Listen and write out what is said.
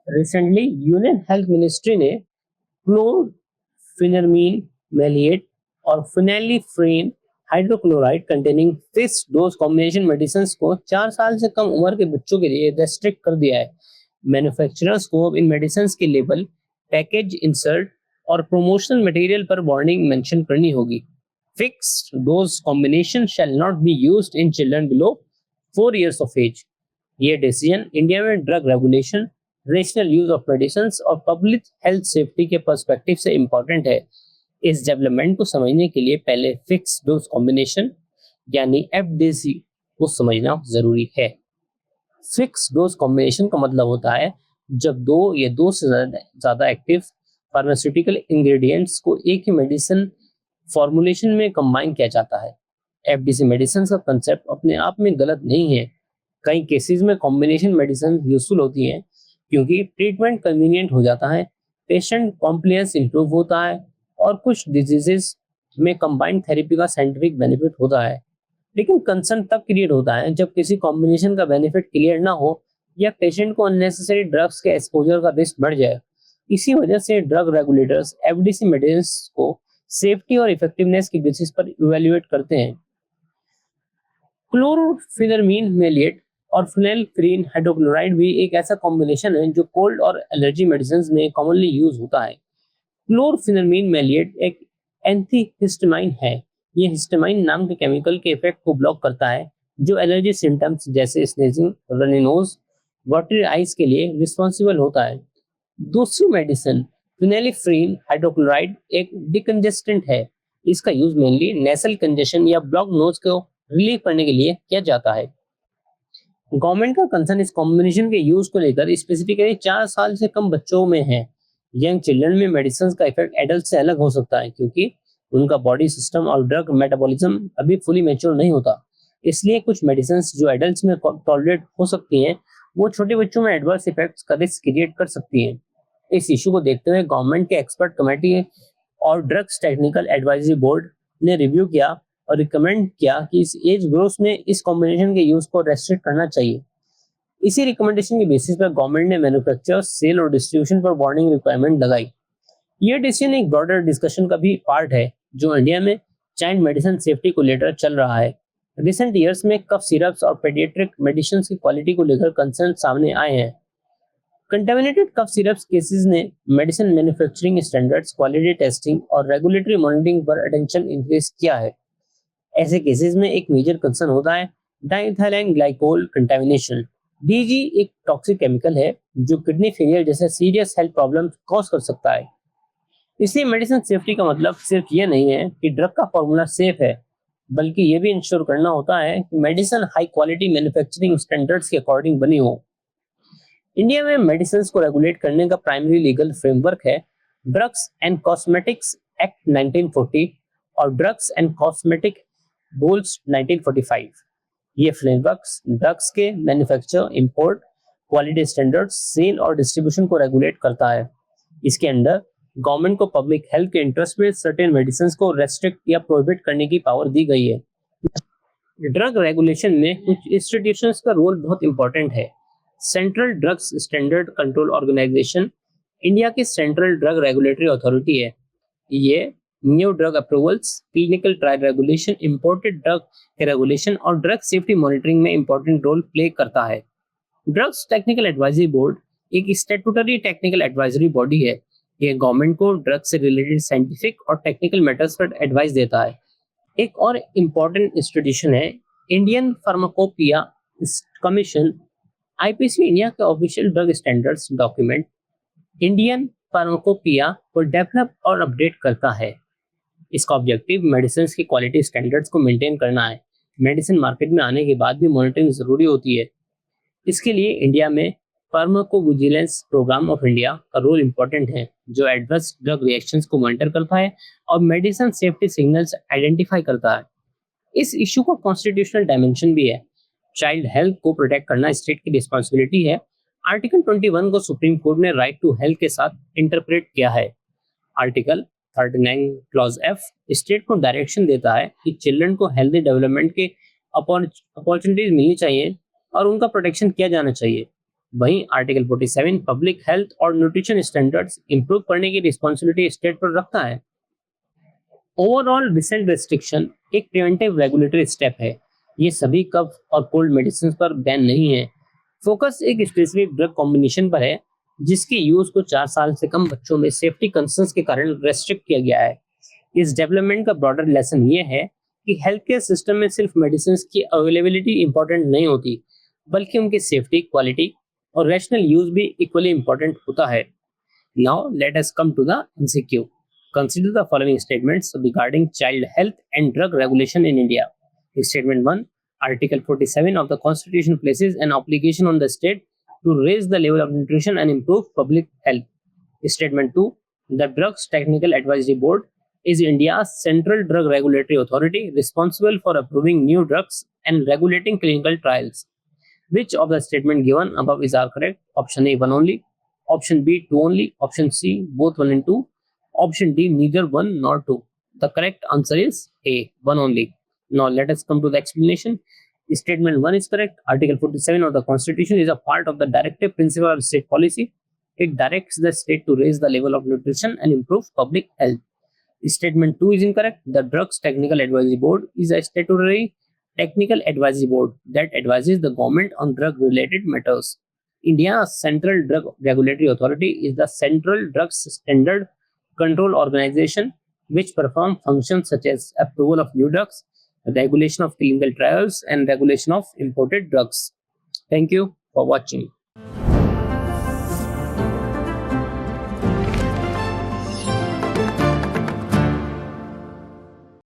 Recently union health ministry ने chlorpheniramine maleate और phenylephrine hydrochloride containing fixed dose combination medicine को 4 साल से कम उम्र के बच्चों के लिए रेस्ट्रिक्ट कर दिया है। मैन्युफैक्चरर्स को अब इन मेडिसिन के लेबल, पैकेज इंसर्ट और प्रमोशनल मटेरियल पर वार्निंग मेंशन करनी होगी। Fixed dose combination shall not be used in children below 4 years of age। ये डिसीजन इंडिया में drug regulation, rational use of medicine और पब्लिक हेल्थ सेफ्टी के perspective से important है। इस डेवलपमेंट को समझने के लिए पहले फिक्स डोज कॉम्बिनेशन यानी एफडीसी को समझना जरूरी है। फिक्स डोज कॉम्बिनेशन का मतलब होता है जब 2 या 2 से ज्यादा एक्टिव फार्मास्यूटिकल इंग्रेडिएंट्स को एक ही मेडिसिन फॉर्मुलेशन में कंबाइन किया जाता है। एफडीसी मेडिसिन का कंसेप्ट अपने आप में गलत नहीं है। कई केसेस में कॉम्बिनेशन मेडिसिन यूजफुल होती हैं क्योंकि ट्रीटमेंट कन्वीनियंट हो जाता है, पेशेंट कॉम्प्लायंस इंप्रूव होता है और कुछ डिजीजेस में कंबाइंड थेरेपी का साइंटिफिक बेनिफिट होता है। लेकिन कंसर्न तब क्रिएट होता है जब किसी कॉम्बिनेशन का बेनिफिट क्लियर ना हो या पेशेंट को अननेसेसरी ड्रग्स के एक्सपोजर का रिस्क बढ़ जाए। इसी वजह से ड्रग रेगुलेटर्स एफडीसी मेडिसिन को सेफ्टी और इफेक्टिवनेस की बेसिस पर इवैल्यूएट करते हैं। क्लोरफेनरमीन मैलिएट और फिनाइल्फ्रेन हाइड्रोक्लोराइड भी एक ऐसा कॉम्बिनेशन है जो कोल्ड और एलर्जी मेडिसिन में कॉमनली यूज होता है। क्लोरफेनरमीन मैलिएट एक एंटीहिस्टामाइन है। ये हिस्टामाइन नाम के केमिकल के इफेक्ट को ब्लॉक करता है जो एलर्जी सिम्टम्स जैसे स्नेजिंग, रनी नोज, वाटरी आइज के लिए रिस्पॉन्सिबल होता है। दूसरी मेडिसिन फिनाइल्फ्रेन हाइड्रोक्लोराइड एक डिकंजेस्टेंट है। इसका यूज मेनली नेसल कंजेशन या ब्लॉक नोज को रिलीव करने के लिए किया जाता है। गवर्नमेंट का कंसर्न इस कॉम्बिनेशन के यूज को लेकर स्पेसिफिकली 4 साल से कम बच्चों में है। यंग चिल्ड्रन में मेडिसिन का इफेक्ट एडल्ट से अलग हो सकता है क्योंकि उनका बॉडी सिस्टम और ड्रग मेटाबॉलिज्म अभी फुली मैच्योर नहीं होता। इसलिए कुछ मेडिसिन जो एडल्ट्स में टॉलरेट हो सकती हैं, वो छोटे बच्चों में एडवर्स इफेक्ट्स का रिस्क क्रिएट कर सकती हैं। इस इशू को देखते हुए गवर्नमेंट के एक्सपर्ट कमेटी और ड्रग्स टेक्निकल एडवाइजरी बोर्ड ने रिव्यू किया और रिकमेंड किया कि इस एज ग्रुप में इस कॉम्बिनेशन के यूज को रेस्ट्रिक्ट करना चाहिए। इसी रिकमेंडेशन के बेसिस पर गवर्नमेंट ने मैन्युफैक्चर, सेल और डिस्ट्रीब्यूशन पर वार्निंग रिक्वायरमेंट लगाई। यह डिसीजन एक ब्रॉडर डिस्कशन का भी पार्ट है जो इंडिया में चाइल्ड मेडिसिन सेफ्टी को लेकर चल रहा है। रिसेंट ईयर्स में कफ सिरप्स और पेडियाट्रिक मेडिसिन की क्वालिटी को लेकर कंसर्न सामने आए हैं। कंटामिनेटेड कफ सिरप्स केसेस ने medicine manufacturing standards, quality testing और रेगुलेटरी मॉनिटरिंग पर अटेंशन इंक्रीज किया है। ऐसे केसेस में एक मेजर कंसर्न होता है डाइइथाइलिन ग्लाइकोल कंटामिनेशन। डीजी एक टॉक्सिक केमिकल है जो किडनी फेलियर जैसे सीरियस हेल्थ प्रॉब्लम कॉज कर सकता है। इसलिए मेडिसिन सेफ्टी का मतलब सिर्फ ये नहीं है कि ड्रग का फॉर्मूला सेफ है, बल्कि ये भी इंश्योर करना होता है कि medicine high quality manufacturing standards के अकॉर्डिंग बनी हो। इंडिया में मेडिसिन को रेगुलेट करने का प्राइमरी लीगल फ्रेमवर्क है ड्रग्स एंड कॉस्मेटिक्स एक्ट 1940 और ड्रग्स एंड कॉस्मेटिक रूल्स 1945। ये फ्रेमवर्क्स ड्रग्स के manufacture, import, quality standards, sale और डिस्ट्रीब्यूशन को रेगुलेट करता है। इसके अंडर गवर्नमेंट को पब्लिक हेल्थ के इंटरेस्ट में सर्टेन मेडिसिन को रेस्ट्रिक्ट या प्रोहिबिट करने की पावर दी गई है। ड्रग रेगुलेशन में कुछ इंस्टीट्यूशंस का रोल बहुत इंपॉर्टेंट है। Central drugs standard control organisation India की सेंट्रल ड्रग रेगुलेटरी अथॉरिटी है। ये new drug approvals, clinical trial regulation, imported drug के रेगुलेशन और ड्रग सेफ्टी मॉनिटरिंग में इंपॉर्टेंट रोल प्ले करता है। ड्रग्स टेक्निकल एडवाइजरी बोर्ड एक स्टैट्यूटरी टेक्निकल एडवाइजरी बॉडी है। यह गवर्नमेंट को ड्रग से रिलेटेड साइंटिफिक और टेक्निकल मैटर्स पर एडवाइस देता है। एक और इम्पोर्टेंट इंस्टीट्यूशन है Indian pharmacopoeia commission. IPC India का official drug standards document Indian pharmacopoeia को डेवलप और अपडेट करता है। इसका ऑब्जेक्टिव मेडिसिन की क्वालिटी स्टैंडर्ड्स को मेंटेन करना है। मेडिसिन मार्केट में आने के बाद भी मॉनिटरिंग जरूरी होती है। इसके लिए इंडिया में फार्माकोविजिलेंस प्रोग्राम ऑफ इंडिया का रोल इंपॉर्टेंट है जो एडवर्स ड्रग रिएक्शंस को मॉनिटर करता है और मेडिसिन सेफ्टी सिग्नल्स आइडेंटिफाई करता है। इस इशू का कॉन्स्टिट्यूशनल डायमेंशन भी है। चाइल्ड हेल्थ को प्रोटेक्ट करना स्टेट की रिस्पॉन्सिबिलिटी है। आर्टिकल 21 को सुप्रीम कोर्ट ने राइट टू हेल्थ के साथ इंटरप्रेट किया है। आर्टिकल 39 क्लॉज एफ स्टेट को डायरेक्शन देता है कि चिल्ड्रन को हेल्दी डेवलपमेंट के अपॉर्चुनिटीज मिलनी चाहिए और उनका प्रोटेक्शन किया जाना चाहिए। वहीं आर्टिकल 47 पब्लिक हेल्थ और न्यूट्रिशन स्टैंडर्ड्स इंप्रूव करने की रिस्पॉन्सिबिलिटी स्टेट पर रखता है। ओवरऑल रिसेंट रेस्ट्रिक्शन एक प्रिवेंटिव रेगुलेटरी स्टेप है। ये सभी कफ और कोल्ड मेडिसिन पर बैन नहीं है। फोकस एक स्पेसिफिक ड्रग कॉम्बिनेशन पर है जिसके यूज को 4 साल से कम बच्चों में सेफ्टी कंसर्न्स के कारण रेस्ट्रिक्ट किया गया है। इस डेवलपमेंट का ब्रॉडर लेसन ये है कि हेल्थ केयर सिस्टम में सिर्फ मेडिसिन की अवेलेबिलिटी इंपॉर्टेंट नहीं होती, बल्कि उनकी सेफ्टी, क्वालिटी और रैशनल यूज भी इक्वली इंपॉर्टेंट होता है। Now let us come to the MCQ. Consider the following statements regarding child health and drug regulation in India. Statement 1. Article 47 of the Constitution places an obligation on the state to raise the level of nutrition and improve public health. Statement 2. The Drugs Technical Advisory Board is India's central drug regulatory authority responsible for approving new drugs and regulating clinical trials. Which of the statement given above is are correct? Option A, 1 only. Option B, 2 only. Option C, both 1 and 2. Option D, neither 1 nor 2. The correct answer is A, 1 only. Now let us come to the explanation. Statement 1 is correct. Article 47 of the Constitution is a part of the directive principle of state policy. It directs the state to raise the level of nutrition and improve public health. Statement 2 is incorrect. The Drugs Technical Advisory Board is a statutory technical advisory board that advises the government on drug related matters. India's Central Drug Regulatory Authority is the Central Drugs Standard Control Organization which perform functions such as approval of new drugs, regulation of clinical trials, and regulation of imported drugs. Thank you for watching.